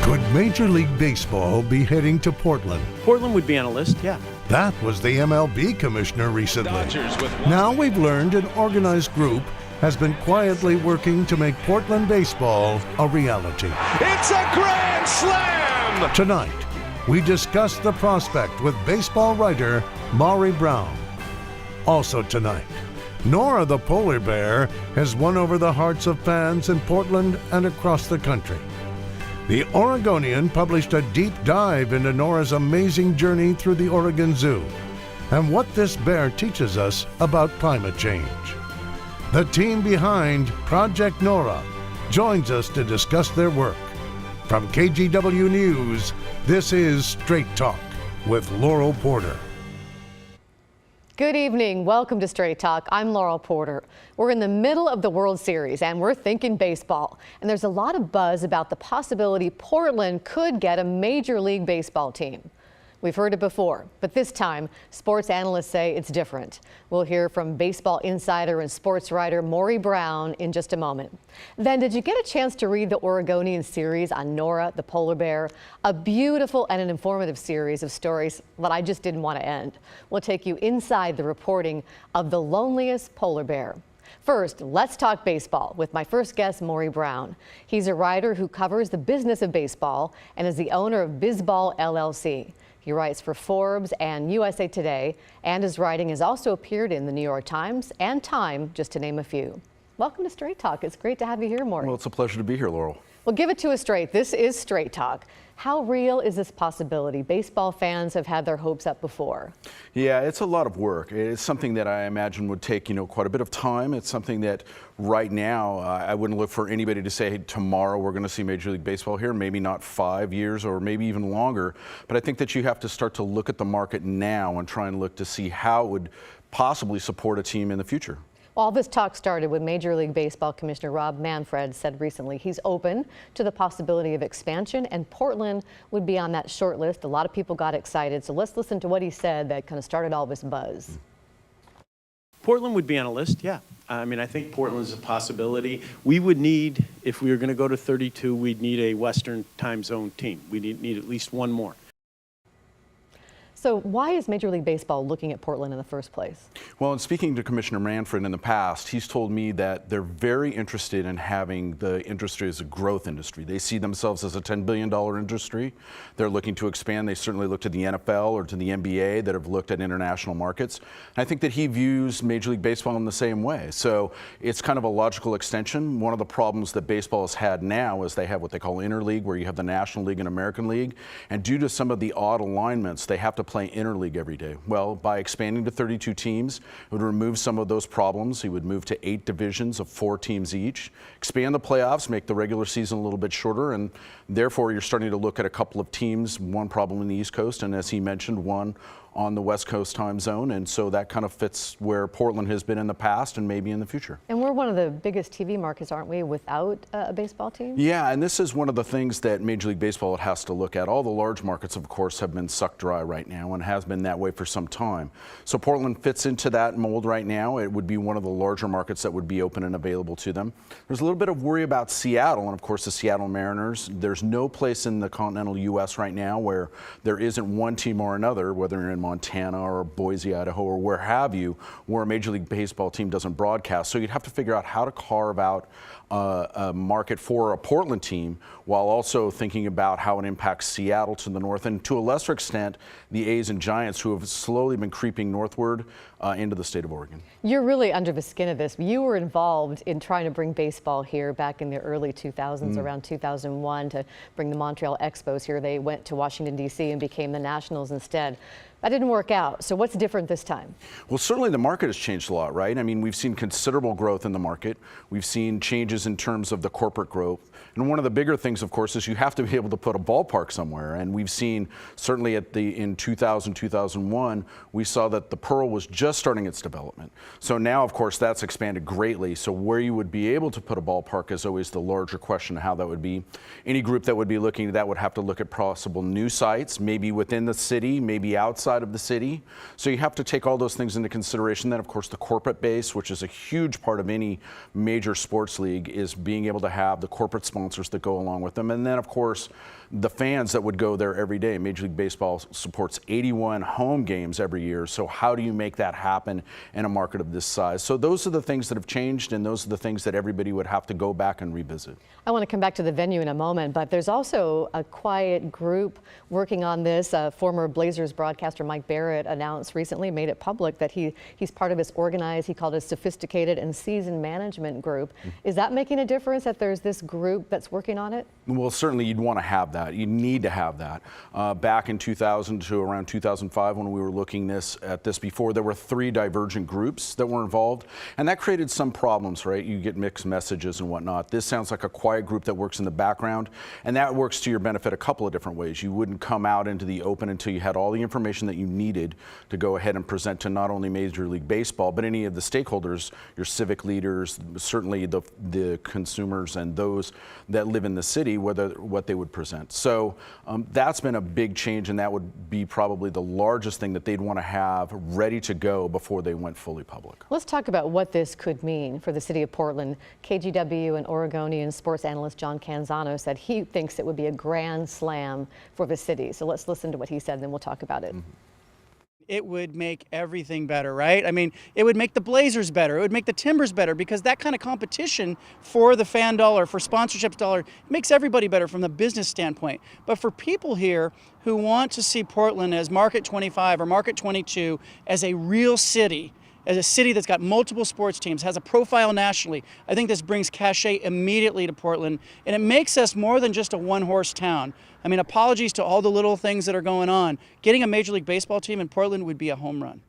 Could Major League Baseball be heading to Portland? Portland would be on a list, yeah. That was the MLB commissioner recently. Now we've learned an organized group has been quietly working to make Portland baseball a reality. It's a grand slam! Tonight, we discuss the prospect with baseball writer Maury Brown. Also tonight, Nora the polar bear has won over the hearts of fans in Portland and across the country. The Oregonian published a deep dive into Nora's amazing journey through the Oregon Zoo and what this bear teaches us about climate change. The team behind Project Nora joins us to discuss their work. From KGW News, this is Straight Talk with Laural Porter. Good evening. Welcome to Straight Talk. I'm Laural Porter. We're in the middle of the World Series and we're thinking baseball. And there's a lot of buzz about the possibility Portland could get a Major League Baseball team. We've heard it before, but this time, sports analysts say it's different. We'll hear from baseball insider and sports writer Maury Brown in just a moment. Then, did you get a chance to read the Oregonian series on Nora the polar bear? A beautiful and an informative series of stories that I just didn't want to end. We'll take you inside the reporting of the loneliest polar bear. First, let's talk baseball with my first guest, Maury Brown. He's a writer who covers the business of baseball and is the owner of Bizball LLC. He writes for Forbes and USA Today, and his writing has also appeared in the New York Times and Time, just to name a few. Welcome to Straight Talk. It's great to have you here, Maury. Well, it's a pleasure to be here, Laural. Well, give it to us straight. This is Straight Talk. How real is this possibility? Baseball fans have had their hopes up before. Yeah, it's a lot of work. It's something that I imagine would take, quite a bit of time. It's something that right now I wouldn't look for anybody to say, hey, tomorrow we're going to see Major League Baseball here, maybe not 5 years or maybe even longer. But I think that you have to start to look at the market now and try and look to see how it would possibly support a team in the future. All this talk started when Major League Baseball Commissioner Rob Manfred said recently he's open to the possibility of expansion, and Portland would be on that short list. A lot of people got excited, so let's listen to what he said that kind of started all this buzz. Portland would be on a list, yeah. I mean, I think Portland's a possibility. We would need, if we were going to go to 32, we'd need a Western time zone team. We need at least one more. So why is Major League Baseball looking at Portland in the first place? Well, in speaking to Commissioner Manfred in the past, he's told me that they're very interested in having the industry as a growth industry. They see themselves as a $10 billion industry. They're looking to expand. They certainly look to the NFL or to the NBA that have looked at international markets. And I think that he views Major League Baseball in the same way. So it's kind of a logical extension. One of the problems that baseball has had now is they have what they call interleague, where you have the National League and American League. And due to some of the odd alignments, they have to play interleague every day. Well, by expanding to 32 teams, it would remove some of those problems. He would move to 8 divisions of 4 teams each, expand the playoffs, make the regular season a little bit shorter, and therefore you're starting to look at a couple of teams, one problem in the East Coast, and as he mentioned, one on the West Coast time zone, and so that kind of fits where Portland has been in the past and maybe in the future. And we're one of the biggest TV markets, aren't we, without a baseball team? Yeah, and this is one of the things that Major League Baseball has to look at. All the large markets, of course, have been sucked dry right now and has been that way for some time. So Portland fits into that mold right now. It would be one of the larger markets that would be open and available to them. There's a little bit of worry about Seattle, and of course the Seattle Mariners. There's no place in the continental U.S. right now where there isn't one team or another, whether you're in Montana or Boise, Idaho, or where have you, where a Major League Baseball team doesn't broadcast. So you'd have to figure out how to carve out a market for a Portland team while also thinking about how it impacts Seattle to the north and to a lesser extent the A's and Giants, who have slowly been creeping northward into the state of Oregon. You're really under the skin of this. You were involved in trying to bring baseball here back in the early 2000s, around 2001, to bring the Montreal Expos here. They went to Washington, D.C. and became the Nationals instead. That didn't work out. So what's different this time? Well, certainly the market has changed a lot, right? I mean, we've seen considerable growth in the market. We've seen changes in terms of the corporate growth. And one of the bigger things, of course, is you have to be able to put a ballpark somewhere. And we've seen, certainly in 2000, 2001, we saw that the Pearl was just starting its development. So now, of course, that's expanded greatly. So where you would be able to put a ballpark is always the larger question of how that would be. Any group that would be looking at that would have to look at possible new sites, maybe within the city, maybe outside of the city. So you have to take all those things into consideration. Then, of course, the corporate base, which is a huge part of any major sports league, is being able to have the corporate sponsors that go along with them. And then, of course, the fans that would go there every day. Major League Baseball supports 81 home games every year. So how do you make that happen in a market of this size? So those are the things that have changed, and those are the things that everybody would have to go back and revisit. I want to come back to the venue in a moment, but there's also a quiet group working on this. Former Blazers broadcaster Mike Barrett announced recently, made it public, that he's part of this organized, he called it sophisticated and seasoned management group. Is that making a difference that there's this group that's working on it? Well, certainly you'd want to have that. You need to have that. Back in 2000 to around 2005, when we were looking at this before, there were 3 divergent groups that were involved, and that created some problems, right? You get mixed messages and whatnot. This sounds like a quiet group that works in the background, and that works to your benefit a couple of different ways. You wouldn't come out into the open until you had all the information that you needed to go ahead and present to not only Major League Baseball, but any of the stakeholders, your civic leaders, certainly the consumers and those that live in the city, what they would present. So that's been a big change, and that would be probably the largest thing that they'd want to have ready to go before they went fully public. Let's talk about what this could mean for the city of Portland. KGW and Oregonian sports analyst John Canzano said he thinks it would be a grand slam for the city. So let's listen to what he said, and then we'll talk about it. It would make everything better, right? I mean, it would make the Blazers better. It would make the Timbers better, because that kind of competition for the fan dollar, for sponsorships dollar, makes everybody better from the business standpoint. But for people here who want to see Portland as Market 25 or Market 22 as a real city, as a city that's got multiple sports teams, has a profile nationally, I think this brings cachet immediately to Portland, and it makes us more than just a one-horse town. I mean, apologies to all the little things that are going on. Getting a Major League Baseball team in Portland would be a home run.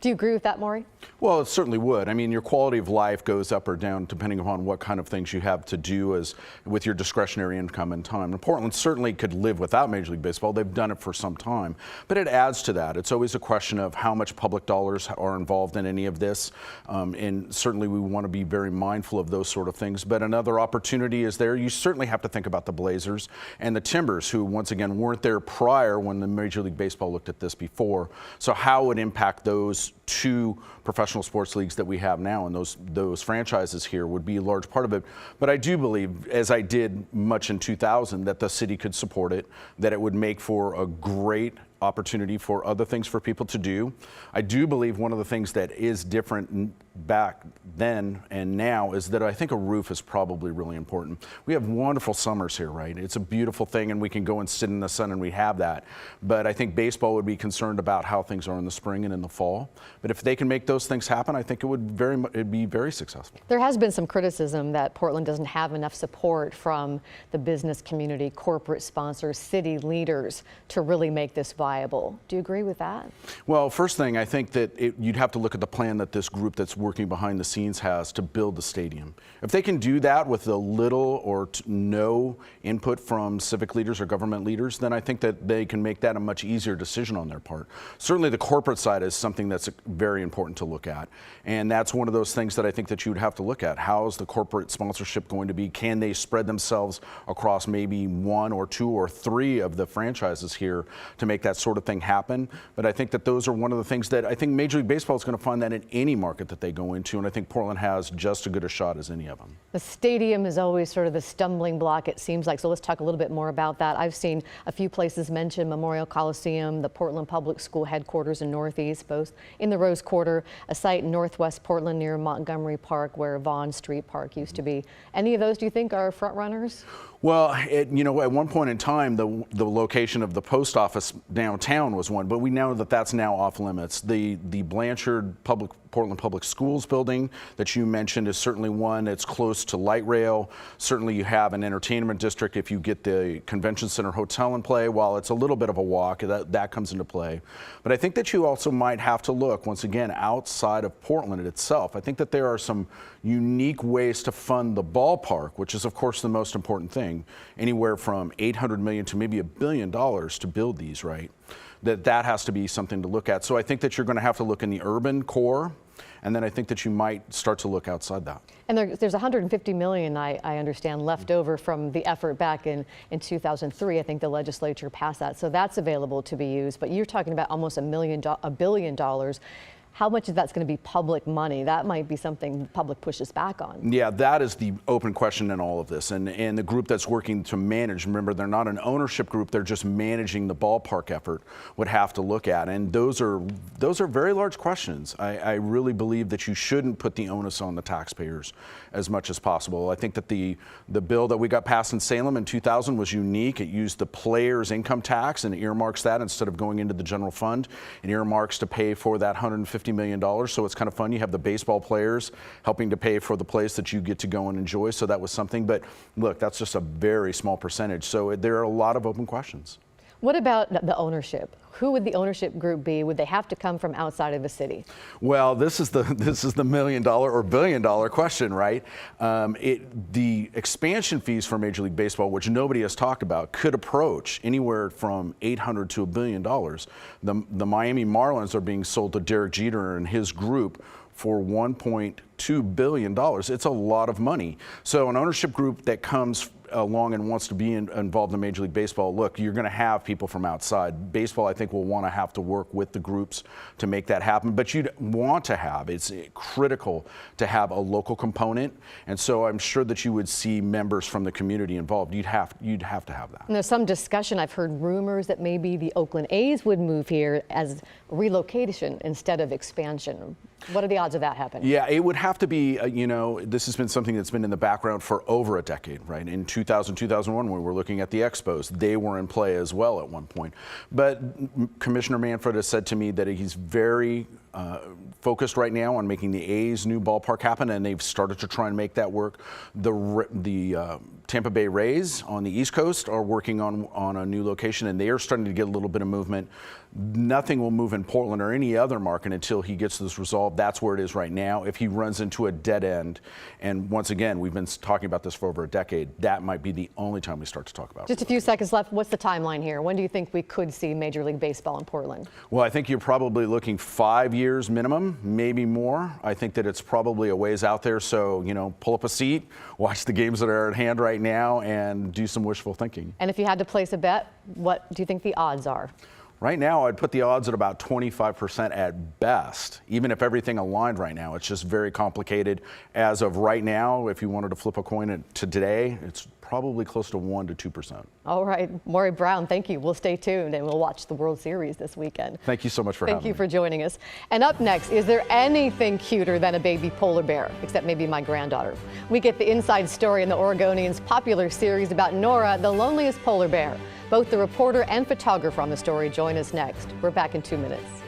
Do you agree with that, Maury? Well, it certainly would. I mean, your quality of life goes up or down depending upon what kind of things you have to do with your discretionary income and time. And Portland certainly could live without Major League Baseball. They've done it for some time. But it adds to that. It's always a question of how much public dollars are involved in any of this. And certainly we want to be very mindful of those sort of things. But another opportunity is there. You certainly have to think about the Blazers and the Timbers, who once again weren't there prior when the Major League Baseball looked at this before. So how it would impact those 2 professional sports leagues that we have now, and those franchises here would be a large part of it. But I do believe, as I did much in 2000, that the city could support it, that it would make for a great opportunity for other things for people to do. I do believe one of the things that is different back then and now is that I think a roof is probably really important. We have wonderful summers here, right? It's a beautiful thing, and we can go and sit in the sun, and we have that. But I think baseball would be concerned about how things are in the spring and in the fall. But if they can make those things happen, I think it'd be very successful. There has been some criticism that Portland doesn't have enough support from the business community, corporate sponsors, city leaders to really make this viable. Do you agree with that? Well, first thing, I think that you'd have to look at the plan that this group that's working behind the scenes has to build the stadium. If they can do that with a little or no input from civic leaders or government leaders, then I think that they can make that a much easier decision on their part. Certainly the corporate side is something that's very important to look at. And that's one of those things that I think that you would have to look at. How is the corporate sponsorship going to be? Can they spread themselves across maybe 1 or 2 or 3 of the franchises here to make that sort of thing happen? But I think that those are one of the things that I think Major League Baseball is going to find that in any market that they go into, and I think Portland has just as good a shot as any of them. The stadium is always sort of the stumbling block, it seems like, so let's talk a little bit more about that. I've seen a few places mention Memorial Coliseum, the Portland Public School headquarters in Northeast, both in the Rose Quarter, a site in Northwest Portland near Montgomery Park where Vaughn Street Park used to be. Any of those, do you think, are front runners? Well, at one point in time, the location of the post office downtown was one, but we know that that's now off limits. The Blanchard Portland Public Schools building that you mentioned is certainly one. It's close to light rail. Certainly you have an entertainment district if you get the Convention Center Hotel in play. While it's a little bit of a walk, that comes into play. But I think that you also might have to look, once again, outside of Portland itself. I think that there are some unique ways to fund the ballpark, which is, of course, the most important thing. Anywhere from $800 million to maybe $1 billion to build these, right? That has to be something to look at. So I think that you're going to have to look in the urban core, and then I think that you might start to look outside that. And there's $150 million, I understand, left over from the effort back in 2003. I think the legislature passed that, so that's available to be used. But you're talking about almost $1 billion. how much of that's going to be public money? That might be something the public pushes back on. Yeah, that is the open question in all of this. And the group that's working to manage, remember, they're not an ownership group, they're just managing the ballpark effort, would have to look at. And those are very large questions. I really believe that you shouldn't put the onus on the taxpayers as much as possible. I think that the bill that we got passed in Salem in 2000 was unique. It used the players' income tax and earmarks that instead of going into the general fund, and earmarks to pay for that $150 million. So it's kind of fun. You have the baseball players helping to pay for the place that you get to go and enjoy. So that was something. But look, that's just a very small percentage. So there are a lot of open questions. What about the ownership? Who would the ownership group be? Would they have to come from outside of the city? Well, this is the $1 million or $1 billion question, right? The expansion fees for Major League Baseball, which nobody has talked about, could approach anywhere from $800 to $1 billion. The Miami Marlins are being sold to Derek Jeter and his group for $1.2 billion. It's a lot of money. So an ownership group that comes along and wants to be involved in Major League Baseball, look, you're going to have people from outside. Baseball, I think, will want to have to work with the groups to make that happen. But you'd want to have, it's critical to have a local component. And so I'm sure that you would see members from the community involved. You'd have to have that. And there's some discussion, I've heard rumors that maybe the Oakland A's would move here as relocation instead of expansion. What are the odds of that happening? Yeah, it would have to be, this has been something that's been in the background for over a decade, right? In 2000, 2001, when we were looking at the Expos, they were in play as well at one point. But Commissioner Manfred has said to me that he's very focused right now on making the A's new ballpark happen, and they've started to try and make that work. The Tampa Bay Rays on the East Coast are working on a new location, and they are starting to get a little bit of movement. Nothing will move in Portland or any other market until he gets this resolved. That's where it is right now. If he runs into a dead end, and once again, we've been talking about this for over a decade, that might be the only time we start to talk about it. Just a few seconds left. What's the timeline here? When do you think we could see Major League Baseball in Portland? Well, I think you're probably looking 5 years minimum, maybe more. I think that it's probably a ways out there. So, pull up a seat, watch the games that are at hand right now, and do some wishful thinking. And if you had to place a bet, what do you think the odds are? Right now, I'd put the odds at about 25% at best, even if everything aligned right now. It's just very complicated. As of right now, if you wanted to flip a coin to today, it's probably close to 1% to 2%. All right, Maury Brown, thank you. We'll stay tuned and we'll watch the World Series this weekend. Thank you so much for having me. Thank you for joining us. And up next, is there anything cuter than a baby polar bear? Except maybe my granddaughter. We get the inside story in the Oregonian's popular series about Nora, the loneliest polar bear. Both the reporter and photographer on the story join us next. We're back in 2 minutes.